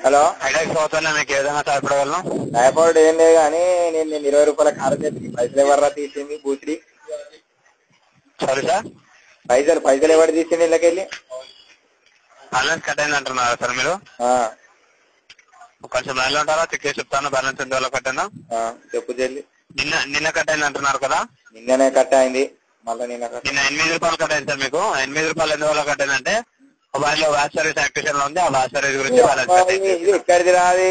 Hello, ఐడాక్స్ అవుతున్నా మీకు ఏదైనా సహాయపడగలను? సహాయపడు ఏం లేదు కానీ నేను 20 రూపాయల కారు చేతికి పైసలు ఎవర్రా తీసింది బూసిడి? సారీ సార్, పైసలు ఎవరు తీసింది ఇళ్ళకెళ్ళి? బ్యాలెన్స్ కట్ అయింది అంటున్నారా సార్ మీరు? కొంచెం లైన్లో ఉంటారా? చెక్ చేసి చెప్తాను బ్యాలెన్స్ ఎంత కట్ అయిందా. చెప్పు చెల్లి. నిన్న కట్ అయింది అంటున్నారు కదా? నిన్ననే కట్ అయింది. మళ్ళీ నిన్న 8 రూపాయలు కట్ అయింది సార్ మీకు. 8 రూపాయలు ఎందువల్ల కట్ అయిందంటే మొబైల్లో వాచ్ సర్వీస్ యాక్టివేషన్ లో ఉంది. ఆ వాచ్ సర్వీస్ గురించి ఎక్కడిది రాది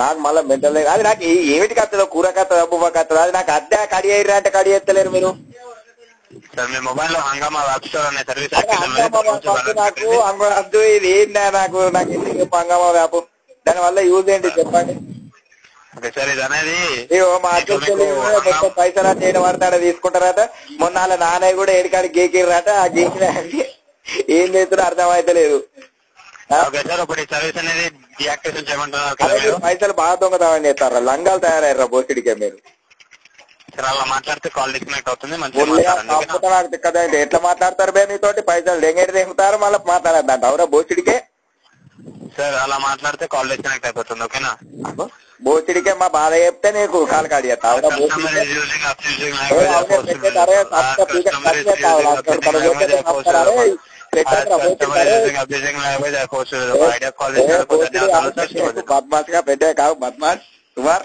నాకు మళ్ళీ మెంటల్ అది. నాకు ఏమిటికి వస్తుందో, కూరకు వస్తుందా, బువ్వకి వస్తుందా? అది నాకు అద్దె కడి అయ్యారు అంటే కడి ఎత్తలేరు మీరు. సార్ మీ మొబైల్ లో హంగామా వాచ్ స్టోర్ అనే సర్వీస్ నాకు అద్దు ఇది ఏంటా? నాకు ఎందుకు హంగామా వ్యాపు? దాని వల్ల యూజ్ ఏంటి చెప్పండి. సార్ ఇది అనేది మా అట్లా పైసలు చేయడం పడతాడ తీసుకుంటారట. మొన్న వాళ్ళ నాన్నయ్య కూడా ఏడికాడి గేకిరట. ఆ గేకిన ఏం చేస్తారో అర్థమైతలేదు. పైసలు బాగా దొంగతనం చేస్తారా? లంగాలు తయారయ్యారా బోసిడికే మీరు? అలా మాట్లాడితే కాల్ డిస్కనెక్ట్ అవుతుంది. ఎట్లా మాట్లాడతారు బే మీతోటి? పైసలు దెంగేటి దెంగుతారు మళ్ళీ మాట్లాడద్దంట అవురా బోసిడికే? సార్ అలా మాట్లాడితే కాల్ డిస్కనెక్ట్ అయిపోతుంది. ఓకేనా? బోసిడికే మా బాధ చెప్తే నీకు కాల్ కాడియా బద్మాష్ గా పెట్టే కావు బద్మాష్ కుమార్.